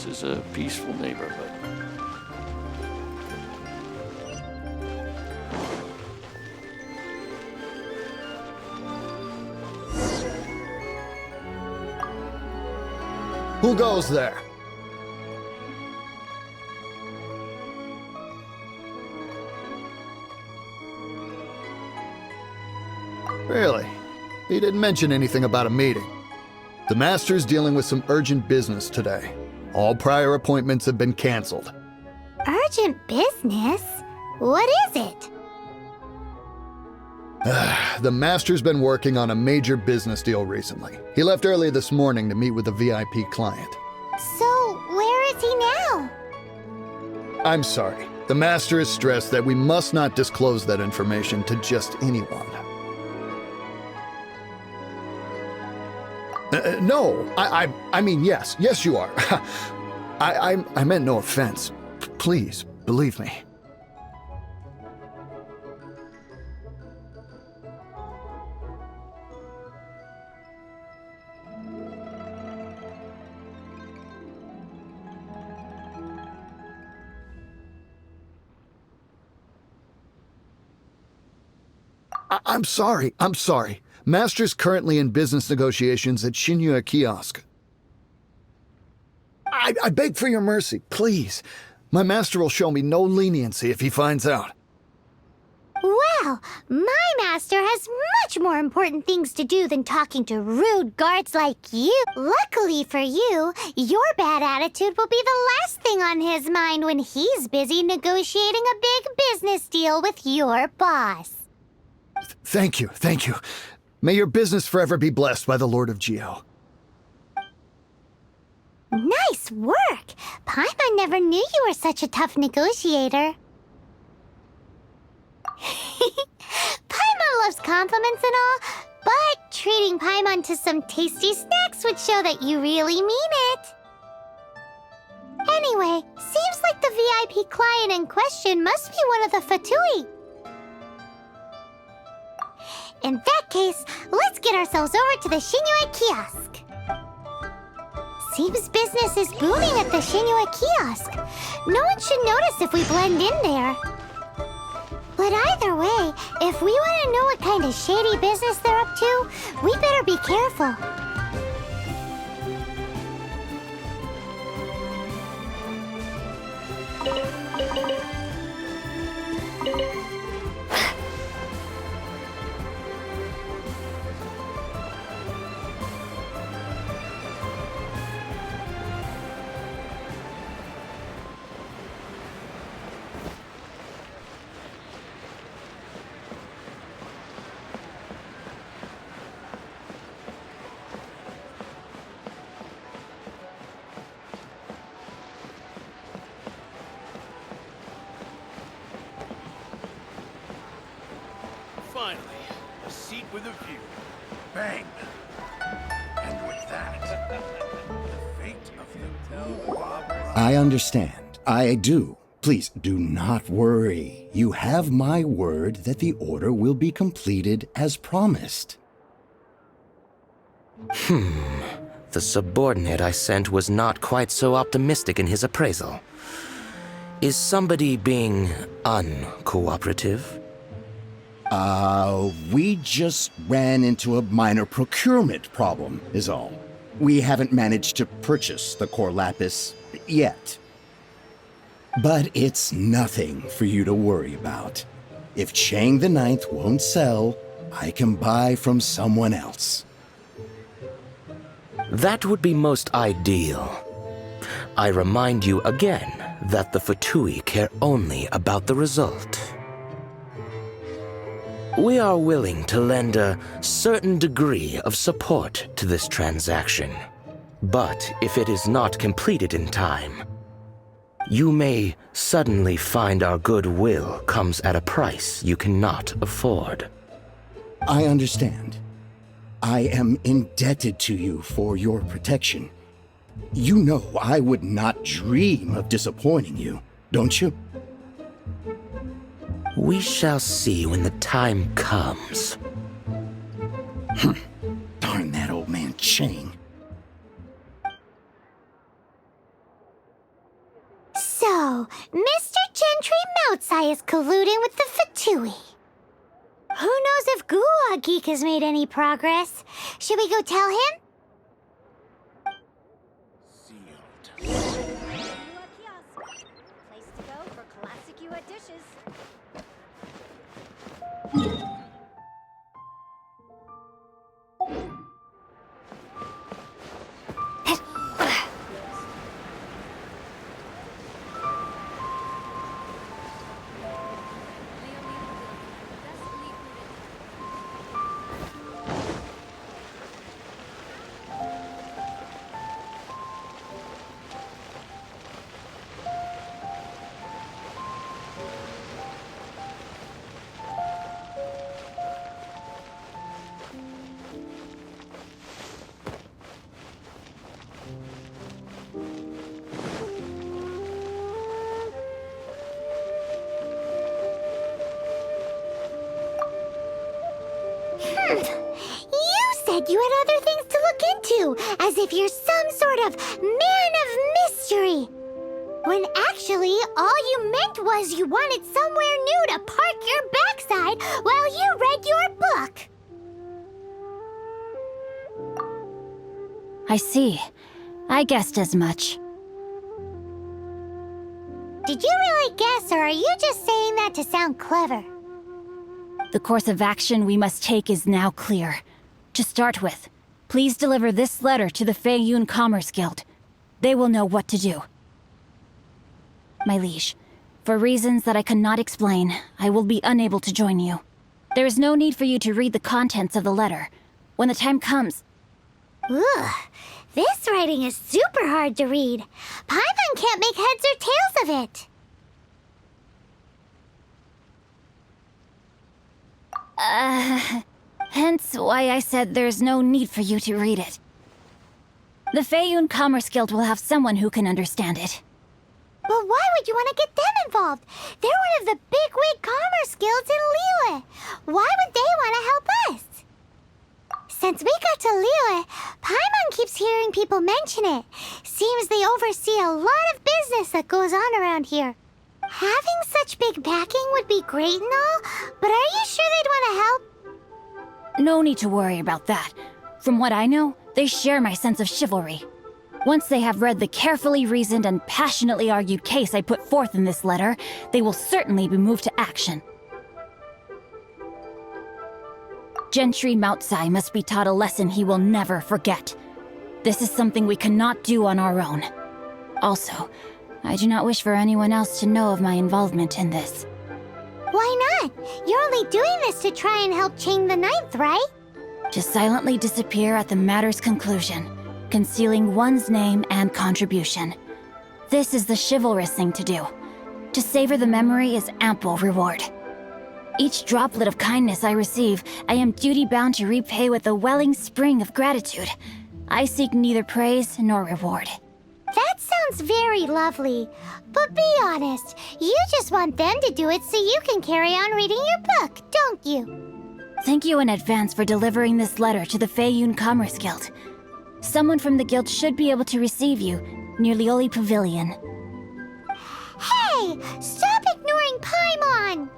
This is a peaceful neighborhood. Who goes there? Really? He didn't mention anything about a meeting. The Master's dealing with some urgent business today. All prior appointments have been canceled. Urgent business? What is it? The Master's been working on a major business deal recently. He left early this morning to meet with a VIP client. So, where is he now? I'm sorry. The Master is stressed that we must not disclose that information to just anyone. No, I mean, yes. Yes, you are. I meant no offense. Please, believe me. I'm sorry. Master's currently in business negotiations at Xinqiu Kiosk. I beg for your mercy, please. My master will show me no leniency if he finds out. Well, my master has much more important things to do than talking to rude guards like you. Luckily for you, your bad attitude will be the last thing on his mind when he's busy negotiating a big business deal with your boss. Thank you. May your business forever be blessed by the Lord of Geo. Nice work! Paimon never knew you were such a tough negotiator. Paimon loves compliments and all, but treating Paimon to some tasty snacks would show that you really mean it. Anyway, seems like the VIP client in question must be one of the Fatui. In that case, let's get ourselves over to the Xinqiu Kiosk. Seems business is booming at the Xinqiu Kiosk. No one should notice if we blend in there. But either way, if we want to know what kind of shady business they're up to, we better be careful. Finally, a seat with a view. Bang! And with that, the fate of the Bob. I understand. I do. Please do not worry. You have my word that the order will be completed as promised. The subordinate I sent was not quite so optimistic in his appraisal. Is somebody being uncooperative? We just ran into a minor procurement problem, is all. We haven't managed to purchase the core lapis yet. But it's nothing for you to worry about. If Chang the Ninth won't sell, I can buy from someone else. That would be most ideal. I remind you again that the Fatui care only about the result. We are willing to lend a certain degree of support to this transaction. But if it is not completed in time, you may suddenly find our goodwill comes at a price you cannot afford. I understand. I am indebted to you for your protection. You know I would not dream of disappointing you, don't you? We shall see when the time comes. Darn that old man Chang. is colluding with the Fatui. Who knows if Gulag Geek has made any progress? Should we go tell him? Sealed. Place to go for classic UA dishes. You said you had other things to look into, as if you're some sort of man of mystery. When actually, all you meant was you wanted somewhere new to park your backside while you read your book. I see. I guessed as much. Did you really guess, or are you just saying that to sound clever? The course of action we must take is now clear. To start with, please deliver this letter to the Feiyun Commerce Guild. They will know what to do. My liege, for reasons that I cannot explain, I will be unable to join you. There is no need for you to read the contents of the letter. When the time comes... Ugh, this writing is super hard to read. Paimon can't make heads or tails of it. Hence why I said there's no need for you to read it. The Feiyun Commerce Guild will have someone who can understand it. But why would you want to get them involved? They're one of the bigwig commerce guilds in Liyue. Why would they want to help us? Since we got to Liyue, Paimon keeps hearing people mention it. Seems they oversee a lot of business that goes on around here. Having such big backing would be great and all, but are you sure they'd want to help? No need to worry about that. From what I know, they share my sense of chivalry. Once they have read the carefully reasoned and passionately argued case I put forth in this letter, they will certainly be moved to action. Gentry Moutsai must be taught a lesson he will never forget. This is something we cannot do on our own. Also, I do not wish for anyone else to know of my involvement in this. Why not? You're only doing this to try and help Chang the Ninth, right? To silently disappear at the matter's conclusion, concealing one's name and contribution. This is the chivalrous thing to do. To savor the memory is ample reward. Each droplet of kindness I receive, I am duty-bound to repay with a welling spring of gratitude. I seek neither praise nor reward. That sounds very lovely. But be honest, you just want them to do it so you can carry on reading your book, don't you? Thank you in advance for delivering this letter to the Feiyun Commerce Guild. Someone from the guild should be able to receive you near Lioli Pavilion. Hey! Stop ignoring Paimon!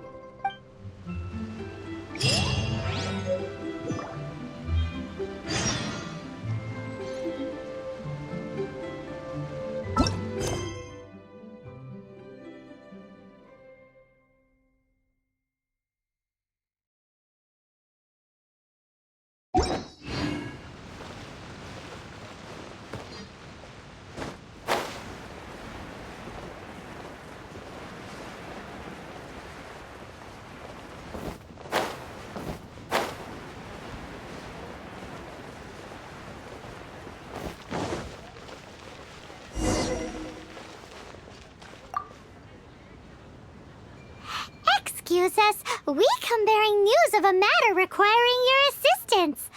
Excuse us, we come bearing news of a matter requiring your assistance.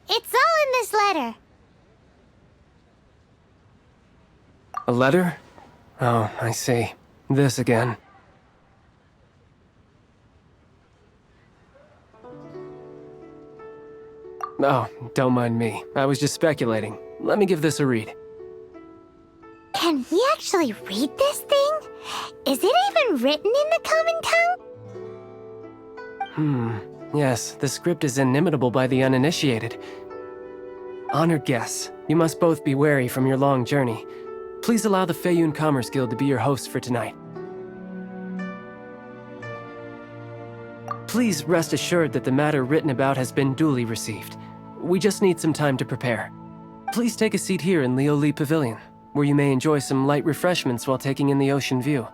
It's all in this letter. A letter? Oh, I see. This again. Oh, don't mind me. I was just speculating. Let me give this a read. Can we actually read this thing? Is it even written in the common tongue? Yes, the script is inimitable by the uninitiated. Honored guests, you must both be wary from your long journey. Please allow the Feiyun Commerce Guild to be your host for tonight. Please rest assured that the matter written about has been duly received. We just need some time to prepare. Please take a seat here in Lioli Pavilion, where you may enjoy some light refreshments while taking in the ocean view.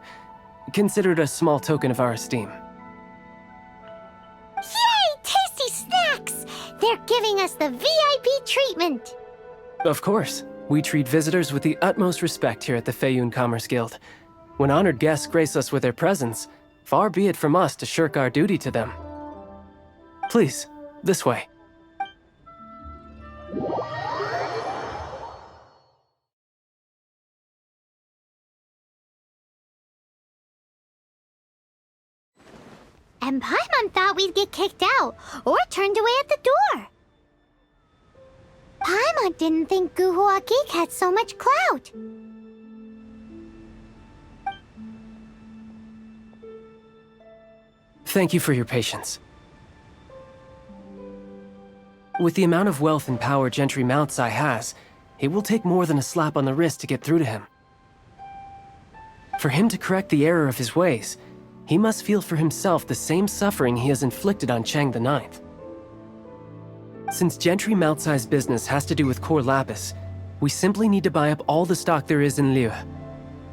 Consider it a small token of our esteem. Yay! Tasty snacks! They're giving us the VIP treatment! Of course. We treat visitors with the utmost respect here at the Feiyun Commerce Guild. When honored guests grace us with their presence, far be it from us to shirk our duty to them. Please, this way. And Paimon thought we'd get kicked out, or turned away at the door. Paimon didn't think Guhua Geek had so much clout. Thank you for your patience. With the amount of wealth and power Gentry Mount'sai has, it will take more than a slap on the wrist to get through to him. For him to correct the error of his ways, he must feel for himself the same suffering he has inflicted on Chang the Ninth. Since Gentry Mount'sai's business has to do with core lapis, we simply need to buy up all the stock there is in Liyue.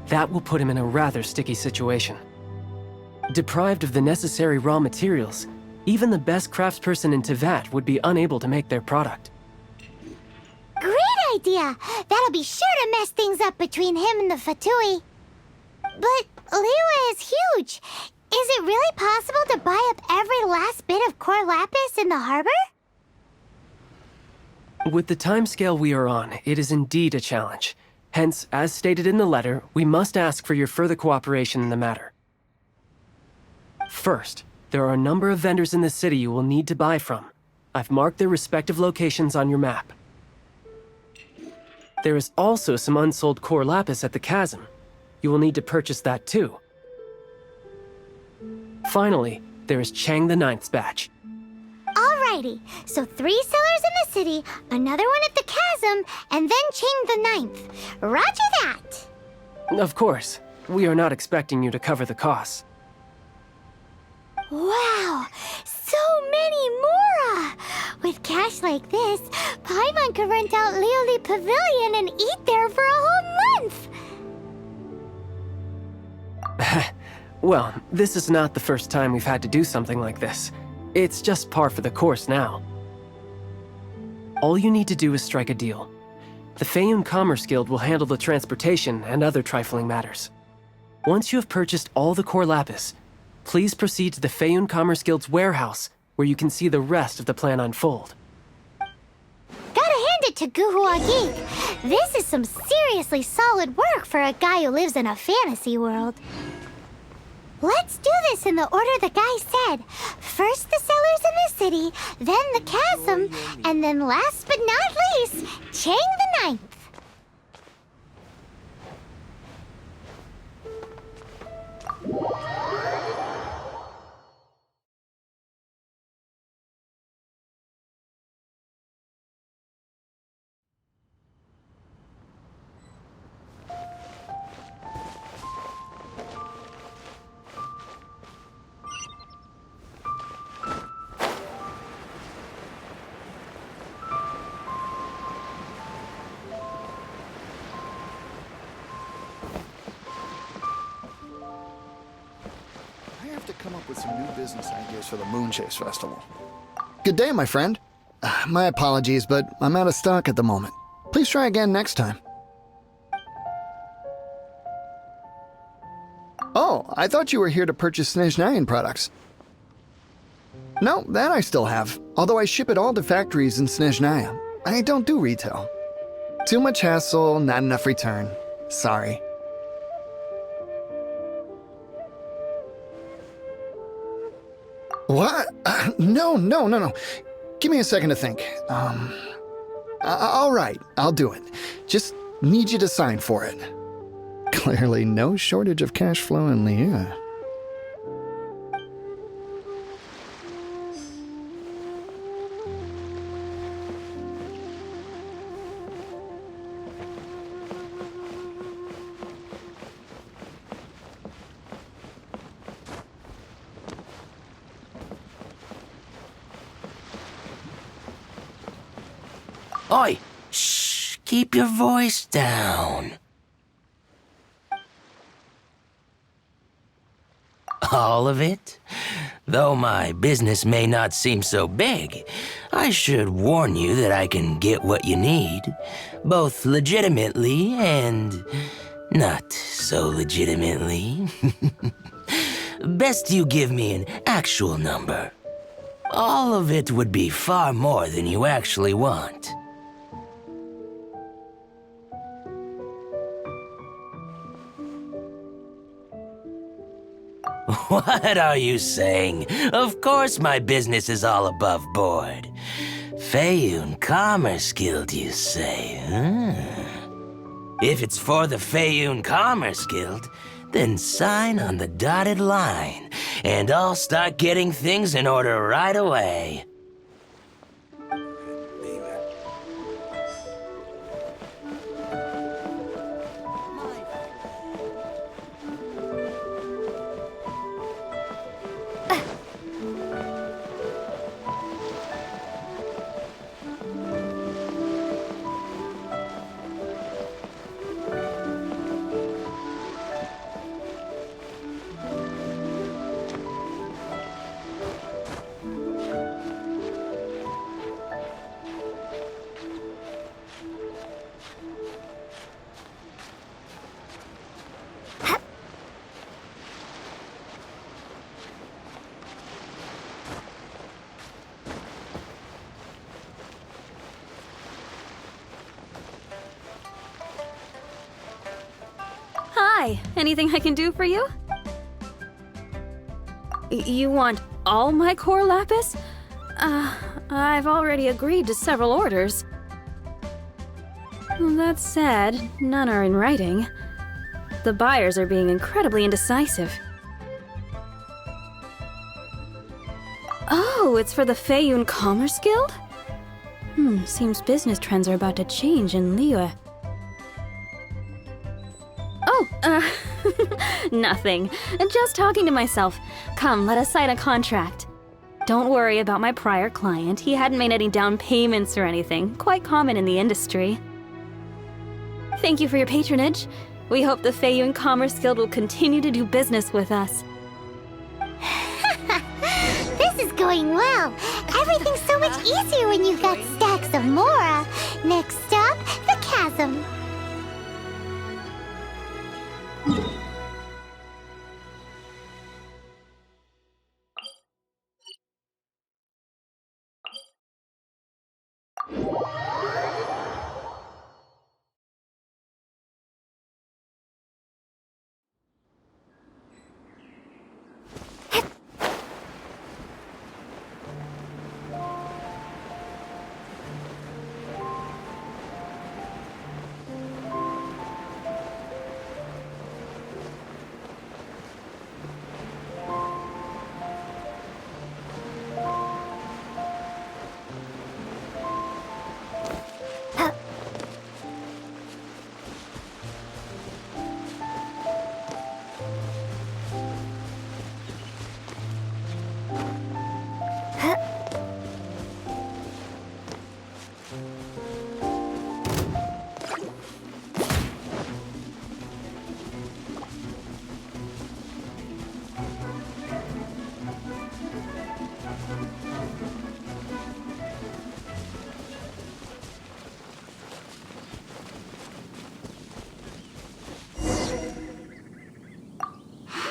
That will put him in a rather sticky situation. Deprived of the necessary raw materials, even the best craftsperson in Tevat would be unable to make their product. Great idea! That'll be sure to mess things up between him and the Fatui. But Liyue is huge. Is it really possible to buy up every last bit of core lapis in the harbor? With the timescale we are on, it is indeed a challenge. Hence, as stated in the letter, we must ask for your further cooperation in the matter. First, there are a number of vendors in the city you will need to buy from. I've marked their respective locations on your map. There is also some unsold core lapis at the chasm. You will need to purchase that too. Finally, there is Chang the Ninth's batch. Alrighty, so 3 sellers in the city, another one at the chasm, and then Chang the Ninth. Roger that! Of course, we are not expecting you to cover the costs. Wow, so many Mora! With cash like this, Paimon could rent out Lioli Pavilion and eat there for a whole month! Well, this is not the first time we've had to do something like this. It's just par for the course now. All you need to do is strike a deal. The Feiyun Commerce Guild will handle the transportation and other trifling matters. Once you have purchased all the core lapis, please proceed to the Feiyun Commerce Guild's warehouse, where you can see the rest of the plan unfold. Gotta hand it to Guhua Geek. This is some seriously solid work for a guy who lives in a fantasy world. Let's do this in the order the guy said. First the sellers in the city, then the chasm, and then last but not least, Chang the Ninth. I have to come up with some new business ideas for the Moonchase Festival. Good day, my friend. My apologies, but I'm out of stock at the moment. Please try again next time. Oh, I thought you were here to purchase Snezhnayan products. No, that I still have, although I ship it all to factories in Snezhnaya. I don't do retail. Too much hassle, not enough return. Sorry. What? No. Give me a second to think. All right, I'll do it. Just need you to sign for it. Clearly no shortage of cash flow in Liyue. Oi! Shh! Keep your voice down. All of it? Though my business may not seem so big, I should warn you that I can get what you need, both legitimately and not so legitimately. Best you give me an actual number. All of it would be far more than you actually want. What are you saying? Of course my business is all above board. Feiyun Commerce Guild, you say, huh? If it's for the Feiyun Commerce Guild, then sign on the dotted line, and I'll start getting things in order right away. Hi, anything I can do for you? You want all my core lapis? I've already agreed to several orders. That said, none are in writing. The buyers are being incredibly indecisive. Oh, it's for the Feiyun Commerce Guild? Seems business trends are about to change in Liyue. Oh, nothing. Just talking to myself. Come, let us sign a contract. Don't worry about my prior client. He hadn't made any down payments or anything. Quite common in the industry. Thank you for your patronage. We hope the Feiyun Commerce Guild will continue to do business with us. This is going well. Everything's so much easier when you've got stacks of Mora. Next stop, the chasm.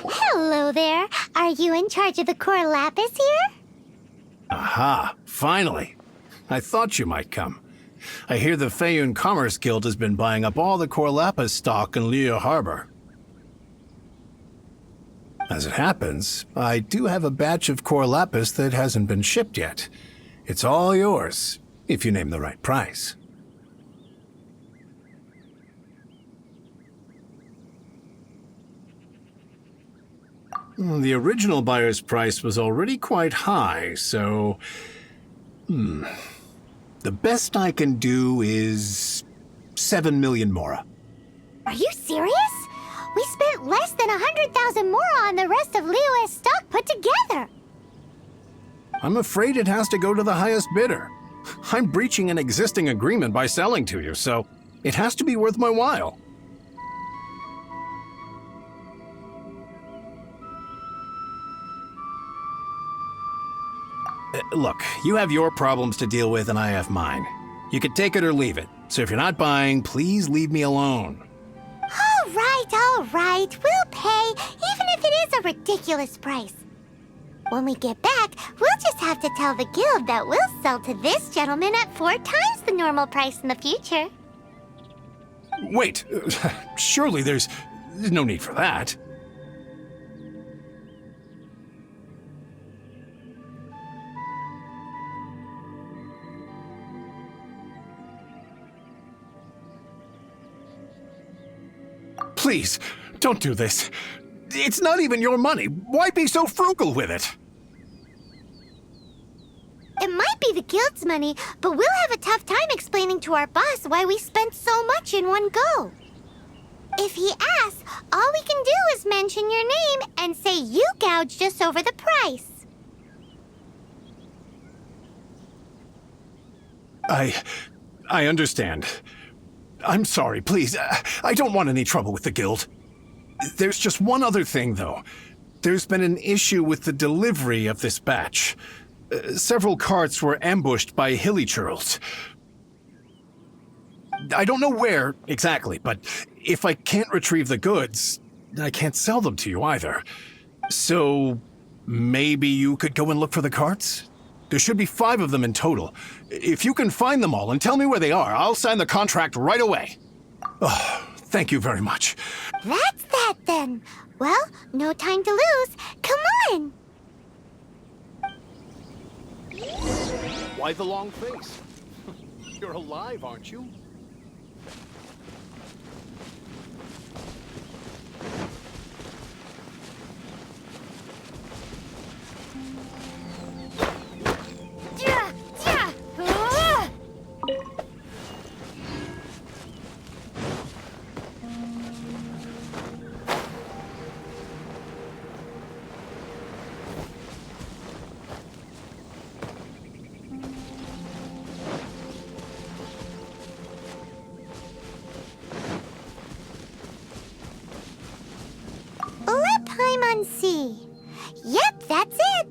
Hello there. Are you in charge of the core lapis here? Aha, finally. I thought you might come. I hear the Feiyun Commerce Guild has been buying up all the core lapis stock in Liyue Harbor. As it happens, I do have a batch of core lapis that hasn't been shipped yet. It's all yours, if you name the right price. The original buyer's price was already quite high, so... The best I can do is 7 million mora. Are you serious? We spent less than 100,000 more on the rest of Liyue's stock put together. I'm afraid it has to go to the highest bidder. I'm breaching an existing agreement by selling to you, so it has to be worth my while. Look, you have your problems to deal with and I have mine. You can take it or leave it. So if you're not buying, please leave me alone. All right. We'll pay, even if it is a ridiculous price. When we get back, we'll just have to tell the guild that we'll sell to this gentleman at 4 times the normal price in the future. Wait, surely there's no need for that. Please, don't do this. It's not even your money. Why be so frugal with it? It might be the guild's money, but we'll have a tough time explaining to our boss why we spent so much in one go. If he asks, all we can do is mention your name and say you gouged us over the price. I understand. I'm sorry, please. I don't want any trouble with the guild. There's just one other thing, though. There's been an issue with the delivery of this batch. Several carts were ambushed by hilly churls. I don't know where exactly, but if I can't retrieve the goods, I can't sell them to you either. So maybe you could go and look for the carts? There should be 5 of them in total. If you can find them all and tell me where they are, I'll sign the contract right away. Oh, thank you very much. That's that then. Well, no time to lose. Come on! Why the long face? You're alive, aren't you? See. Yep, that's it.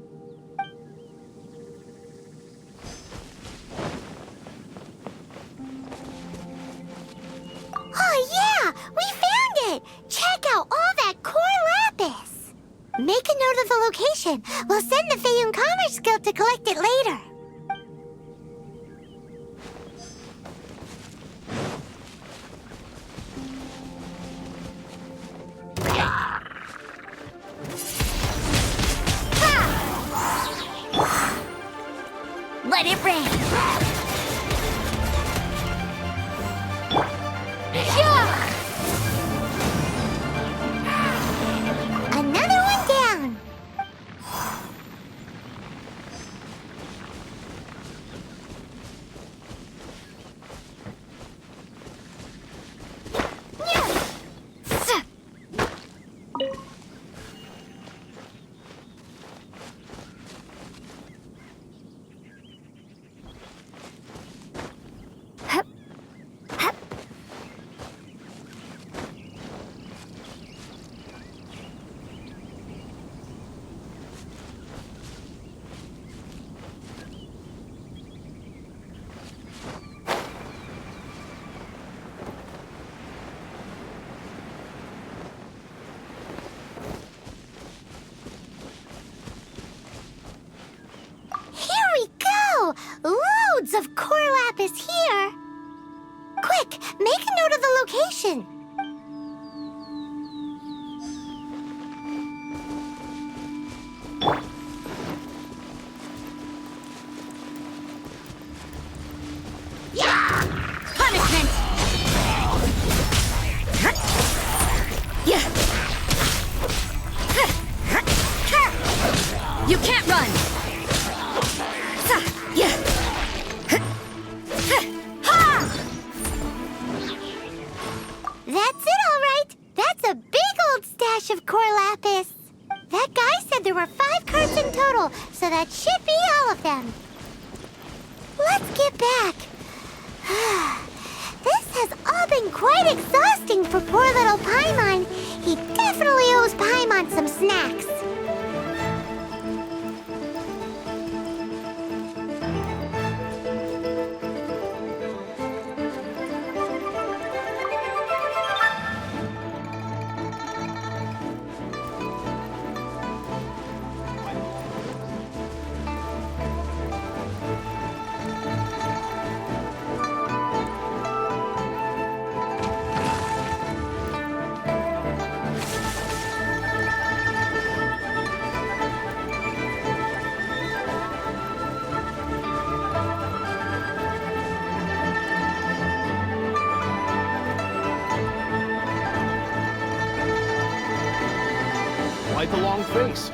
Oh yeah, we found it. Check out all that core lapis. Make a note of the location. We'll send the Feiyun Commerce Guild to collect it later. Let it rain. Another one down. Loads of core lapis here. Quick, make a note of the location. Punishment! Yeah! get back. This has all been quite exhausting for poor little Paimon. He definitely owes Paimon some snacks. Why the long face?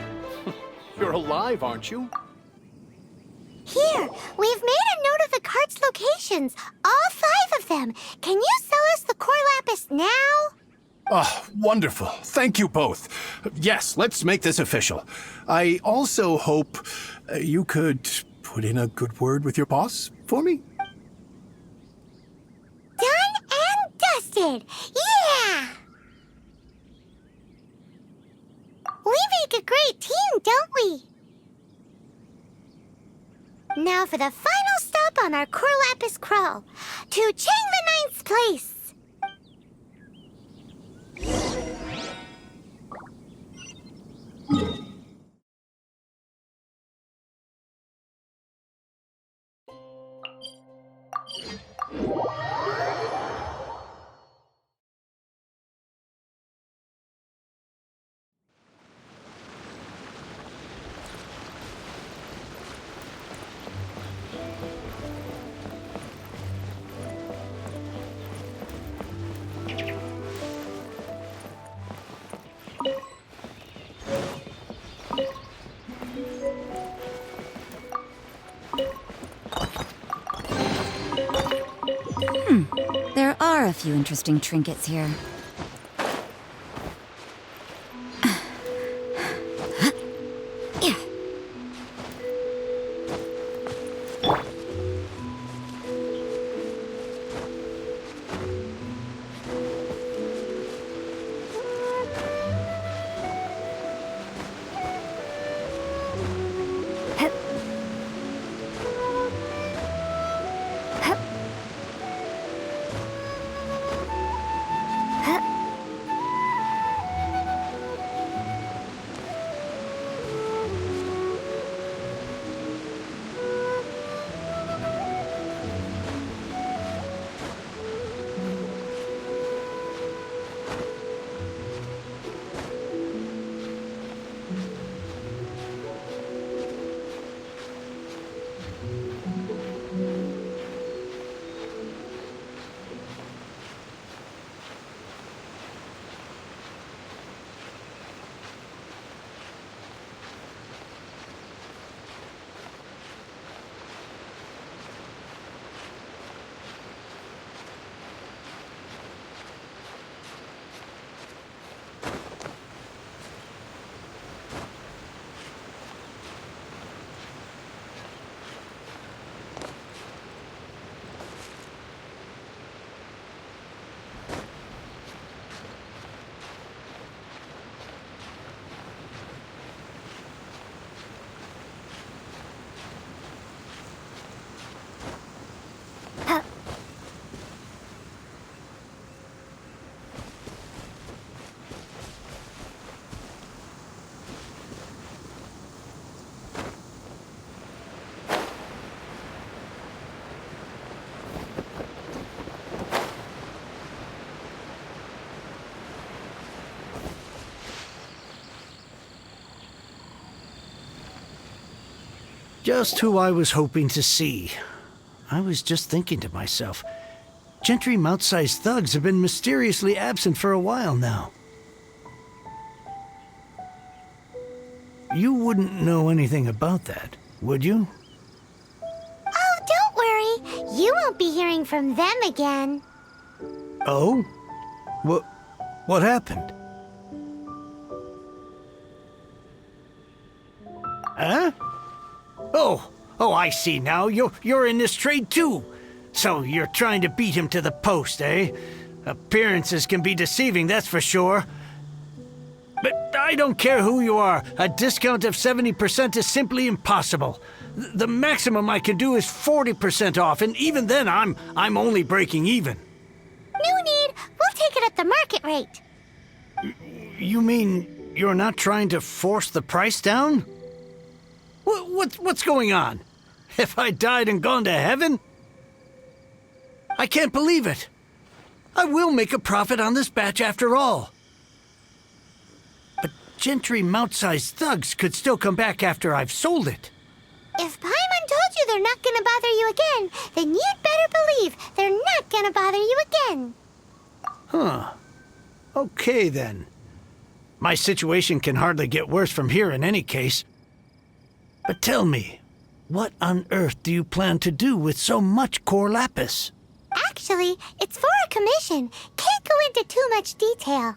You're alive, aren't you? Here, we've made a note of the cart's locations. All 5 of them. Can you sell us the core lapis now? Oh, wonderful. Thank you both. Yes, let's make this official. I also hope you could put in a good word with your boss for me. Done and dusted. Yeah! We make a great team, don't we? Now for the final stop on our core lapis crawl. To Chang the Ninth's place. There are a few interesting trinkets here. Just who I was hoping to see. I was just thinking to myself, Gentry Mount-sized thugs have been mysteriously absent for a while now. You wouldn't know anything about that, would you? Oh, don't worry. You won't be hearing from them again. Oh? What happened? Huh? Oh, Oh, I see now. You're in this trade too. So you're trying to beat him to the post, eh? Appearances can be deceiving, that's for sure. But I don't care who you are. A discount of 70% is simply impossible. The maximum I can do is 40% off, and even then I'm only breaking even. No need. We'll take it at the market rate. You mean you're not trying to force the price down? What's going on? Have I died and gone to heaven? I can't believe it. I will make a profit on this batch after all. But Gentry mount-sized thugs could still come back after I've sold it. If Paimon told you they're not gonna bother you again, then you'd better believe they're not gonna bother you again. Huh. Okay, then. My situation can hardly get worse from here in any case. But tell me, what on earth do you plan to do with so much core lapis? Actually, it's for a commission. Can't go into too much detail.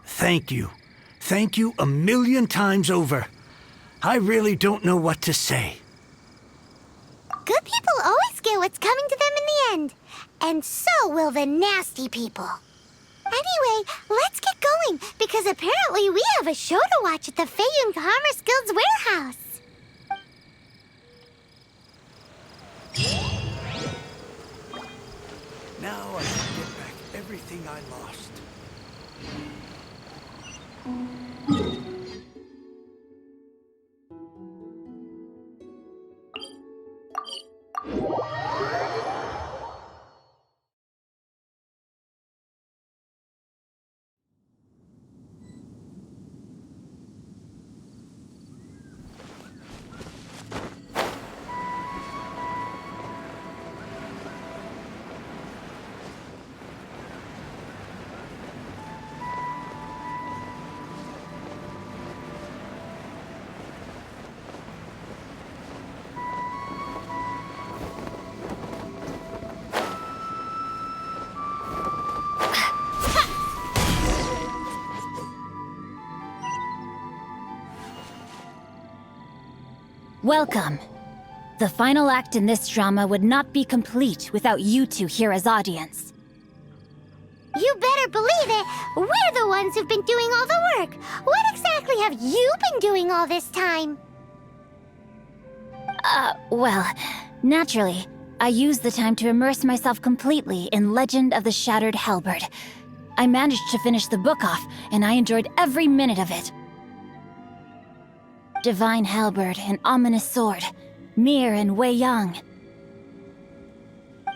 Thank you. Thank you a million times over. I really don't know what to say. Good people always get what's coming to them in the end. And so will the nasty people. Anyway, let's get going, because apparently we have a show to watch at the Feiyun Commerce Guild's warehouse. Now I can get back everything I lost. Welcome. The final act in this drama would not be complete without you two here as audience. You better believe it. We're the ones who've been doing all the work. What exactly have you been doing all this time? Well, naturally, I used the time to immerse myself completely in Legend of the Shattered Halberd. I managed to finish the book off, and I enjoyed every minute of it. Divine Halberd and Ominous Sword, Mir and Wei Yang.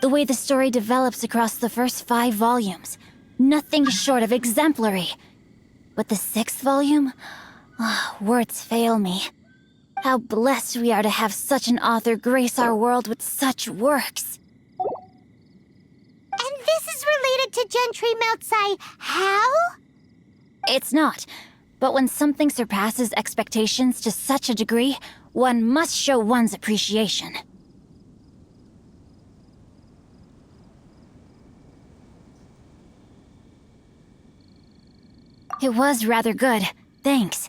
The way the story develops across the first 5 volumes, nothing short of exemplary. But the 6th volume? Words fail me. How blessed we are to have such an author grace our world with such works. And this is related to Gentry Moutsai. How? It's not. But when something surpasses expectations to such a degree, one must show one's appreciation. It was rather good, thanks.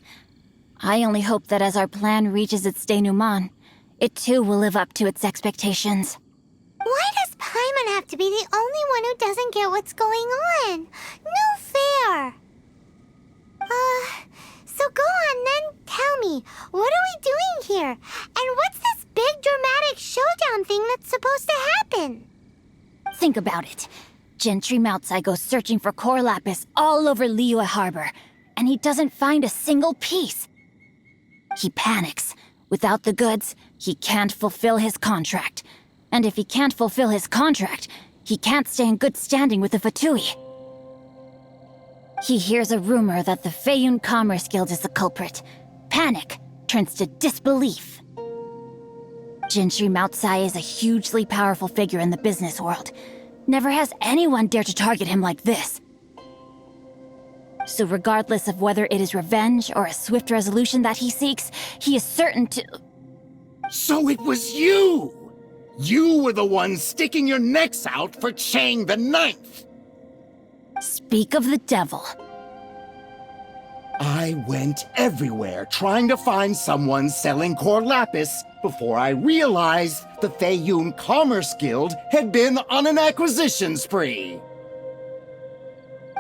I only hope that as our plan reaches its denouement, it too will live up to its expectations. Why does Paimon have to be the only one who doesn't get what's going on? No fair. So go on then, tell me, what are we doing here? And what's this big dramatic showdown thing that's supposed to happen? Think about it. Gentry Moutsai goes searching for core lapis all over Liyue Harbor, and he doesn't find a single piece. He panics. Without the goods, he can't fulfill his contract. And if he can't fulfill his contract, he can't stay in good standing with the Fatui. He hears a rumor that the Feiyun Commerce Guild is the culprit. Panic turns to disbelief. Gentry Moutsai is a hugely powerful figure in the business world. Never has anyone dared to target him like this. So regardless of whether it is revenge or a swift resolution that he seeks, he is certain to... So it was you! You were the one sticking your necks out for Chang the Ninth! Speak of the devil. I went everywhere trying to find someone selling core lapis before I realized the Feiyun Commerce Guild had been on an acquisition spree.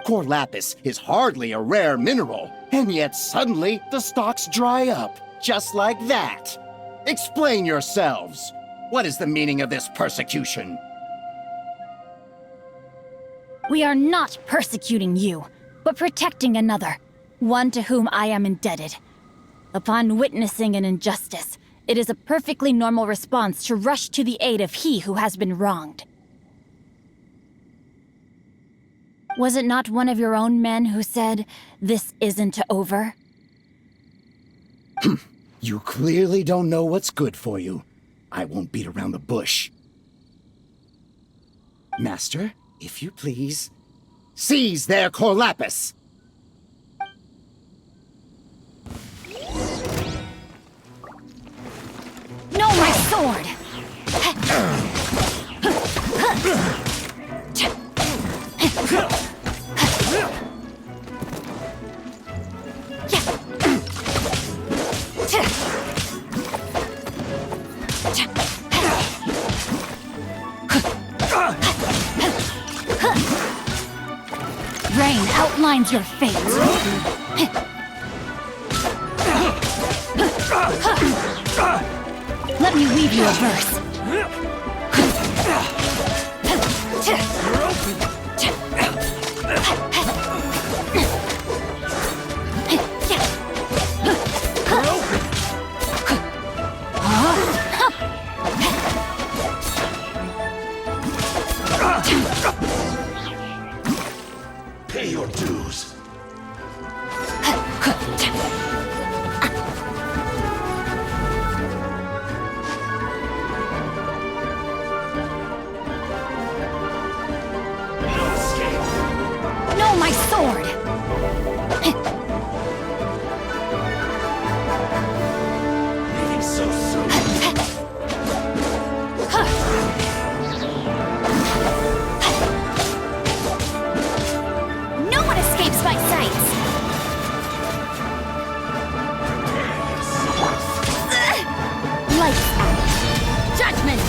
Core lapis is hardly a rare mineral, and yet suddenly the stocks dry up, just like that. Explain yourselves. What is the meaning of this persecution? We are not persecuting you, but protecting another, one to whom I am indebted. Upon witnessing an injustice, it is a perfectly normal response to rush to the aid of he who has been wronged. Was it not one of your own men who said, "This isn't over"? You clearly don't know what's good for you. I won't beat around the bush. Master, if you please, seize their core lapis! No, my sword! Rain outlines your fate. Let me weave you a verse. Pay your dues. No, my sword! Leaving so soon. No one escapes my sights! Lights out. Judgment!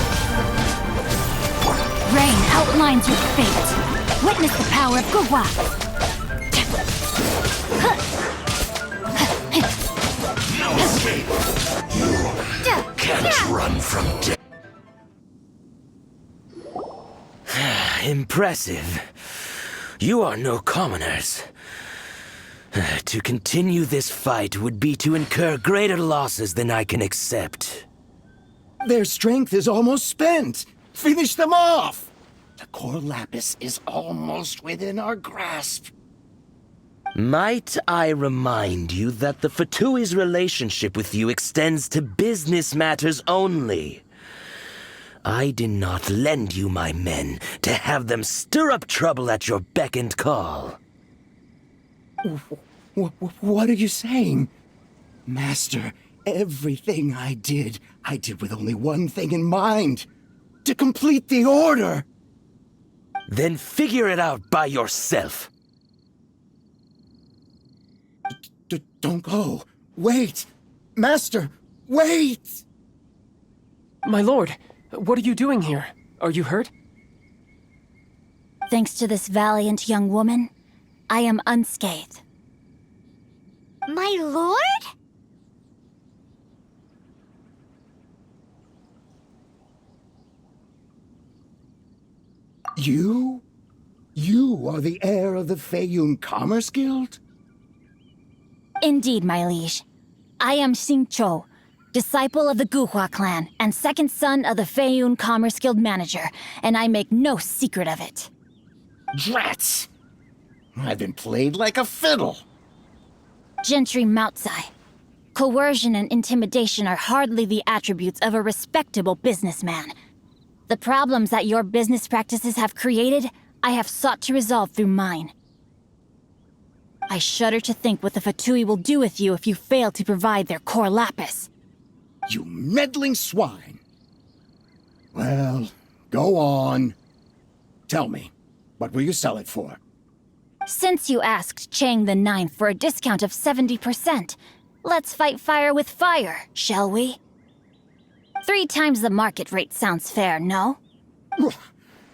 Rain outlines your fate. Witness the power of Gugwa. No escape. You can't run from death. Impressive. You are no commoners. To continue this fight would be to incur greater losses than I can accept. Their strength is almost spent. Finish them off! The core lapis is almost within our grasp. Might I remind you that the Fatui's relationship with you extends to business matters only? I did not lend you my men to have them stir up trouble at your beck and call. What are you saying? Master, everything I did with only one thing in mind. To complete the order! Then figure it out by yourself. Don't go. Wait! Master, wait! My lord, what are you doing here? Are you hurt? Thanks to this valiant young woman, I am unscathed. My lord? You? You are the heir of the Feiyun Commerce Guild? Indeed, my liege. I am xinqiu, disciple of the Guhua clan and second son of the Feiyun Commerce Guild manager, and I make no secret of it. Drats! I've been played like a fiddle. Gentry Moutsai. Coercion and intimidation are hardly the attributes of a respectable businessman. The problems that your business practices have created, I have sought to resolve through mine. I shudder to think what the Fatui will do with you if you fail to provide their core lapis. You meddling swine. Well, go on. Tell me, what will you sell it for? Since you asked Chang the Ninth for a discount of 70%, let's fight fire with fire, shall we? 3 times the market rate sounds fair, no?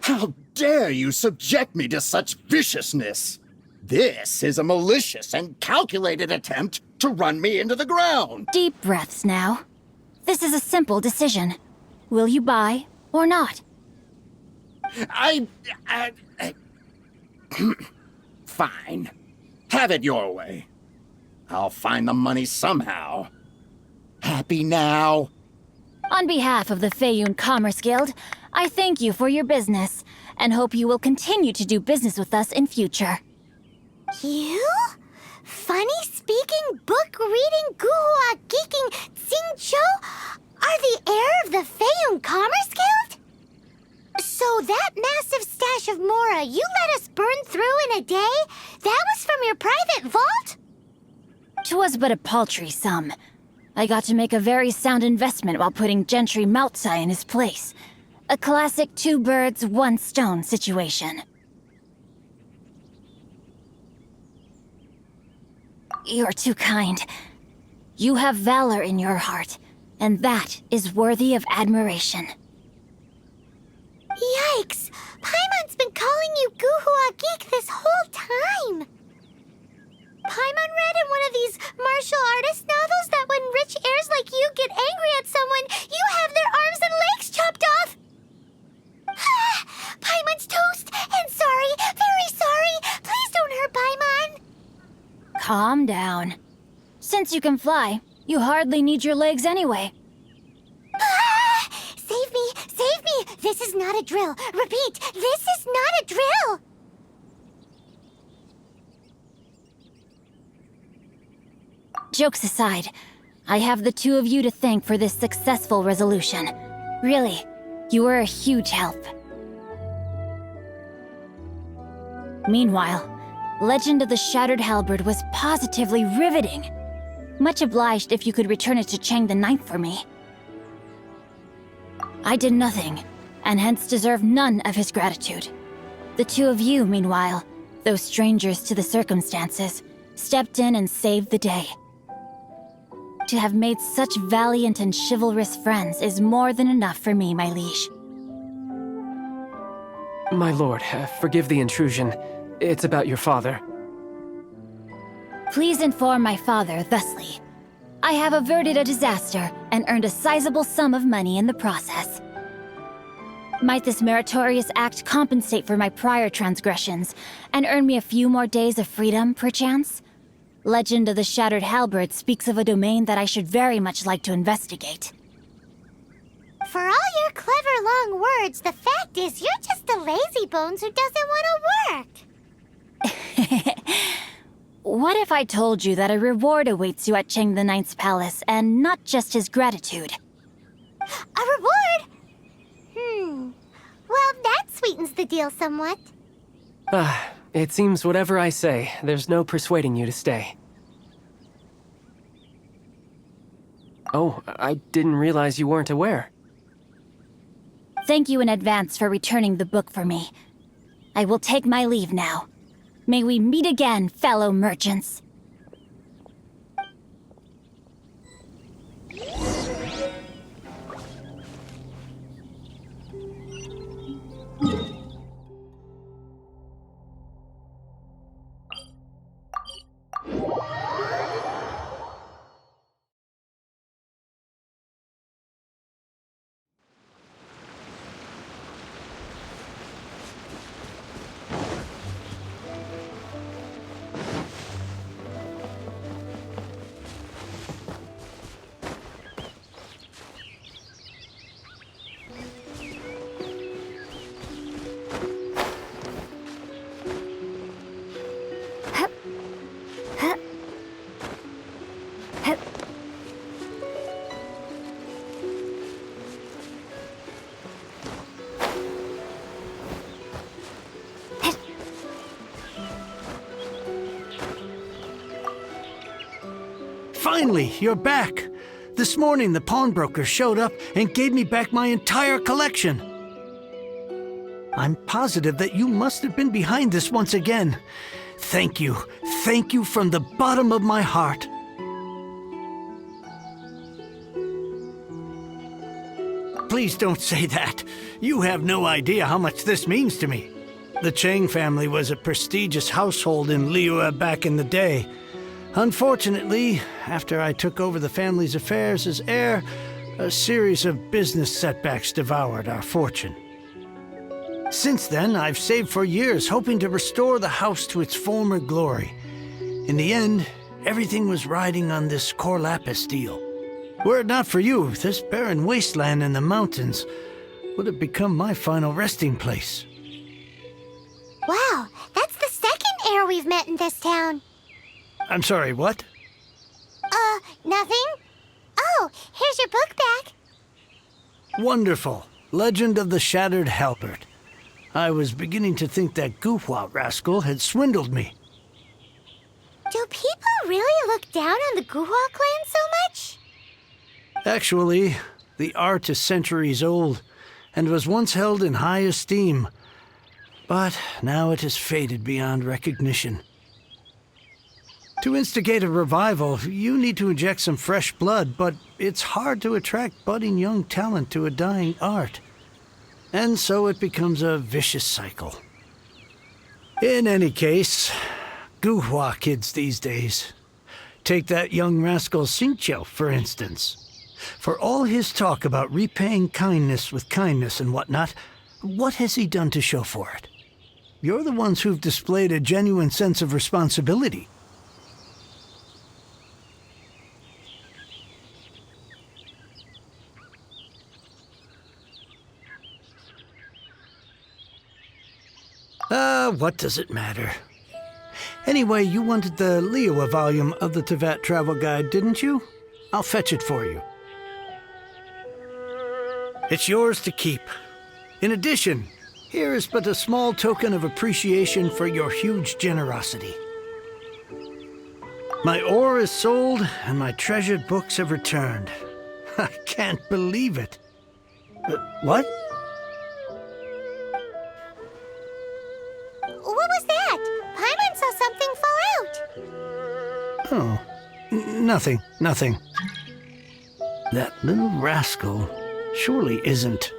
How dare you subject me to such viciousness? This is a malicious and calculated attempt to run me into the ground. Deep breaths now. This is a simple decision. Will you buy or not? Fine. Have it your way. I'll find the money somehow. Happy now? On behalf of the Feiyun Commerce Guild, I thank you for your business and hope you will continue to do business with us in future. You? Funny-speaking, book-reading, guhua geeking xinqiu are the heir of the Feiyun Commerce Guild? So that massive stash of Mora you let us burn through in a day, that was from your private vault? 'Twas but a paltry sum. I got to make a very sound investment while putting Gentry Moutsai in his place. A classic 2 birds, 1 stone situation. You're too kind. You have valor in your heart, and that is worthy of admiration. Yikes! Paimon's been calling you Guhua Geek this whole time! Paimon read in one of these martial artist novels that when rich heirs like you get angry at someone, you have their arms and legs chopped off! Paimon's toast! And sorry, very sorry! Please don't hurt Paimon! Calm down. Since you can fly, you hardly need your legs anyway. Save me! Save me! This is not a drill! Repeat, this is not a drill! Jokes aside, I have the 2 of you to thank for this successful resolution. Really, you were a huge help. Meanwhile, Legend of the Shattered Halberd was positively riveting. Much obliged if you could return it to Chang the Ninth for me. I did nothing, and hence deserve none of his gratitude. The 2 of you, meanwhile, though strangers to the circumstances, stepped in and saved the day. To have made such valiant and chivalrous friends is more than enough for me, my liege. My lord, forgive the intrusion. It's about your father. Please inform my father thusly. I have averted a disaster and earned a sizable sum of money in the process. Might this meritorious act compensate for my prior transgressions and earn me a few more days of freedom, perchance? Legend of the Shattered Halberd speaks of a domain that I should very much like to investigate. For all your clever long words, the fact is you're just a lazybones who doesn't want to work. What if I told you that a reward awaits you at Chang the Ninth's palace, and not just his gratitude? A reward? Well, that sweetens the deal somewhat. It seems whatever I say, there's no persuading you to stay. Oh, I didn't realize you weren't aware. Thank you in advance for returning the book for me. I will take my leave now. May we meet again, fellow merchants. Finally, you're back. This morning, the pawnbroker showed up and gave me back my entire collection. I'm positive that you must have been behind this once again. Thank you. Thank you from the bottom of my heart. Please don't say that. You have no idea how much this means to me. The Chang family was a prestigious household in Liyue back in the day. Unfortunately, after I took over the family's affairs as heir, a series of business setbacks devoured our fortune. Since then, I've saved for years, hoping to restore the house to its former glory. In the end, everything was riding on this core lapis deal. Were it not for you, this barren wasteland in the mountains would have become my final resting place. Wow, that's the second heir we've met in this town. I'm sorry, what? Nothing? Oh, here's your book back. Wonderful. Legend of the Shattered Halberd. I was beginning to think that Guhua rascal had swindled me. Do people really look down on the Guhua clan so much? Actually, the art is centuries old and was once held in high esteem. But now it has faded beyond recognition. To instigate a revival, you need to inject some fresh blood, but it's hard to attract budding young talent to a dying art. And so it becomes a vicious cycle. In any case, Guhua kids these days. Take that young rascal Xinqiu, for instance. For all his talk about repaying kindness with kindness and whatnot, what has he done to show for it? You're the ones who've displayed a genuine sense of responsibility. What does it matter? Anyway, you wanted the Liyue volume of the Teyvat travel guide, didn't you? I'll fetch it for you. It's yours to keep. In addition, here is but a small token of appreciation for your huge generosity. My ore is sold, and my treasured books have returned. I can't believe it. What? What was that? Paimon saw something fall out. Oh, nothing. That little rascal surely isn't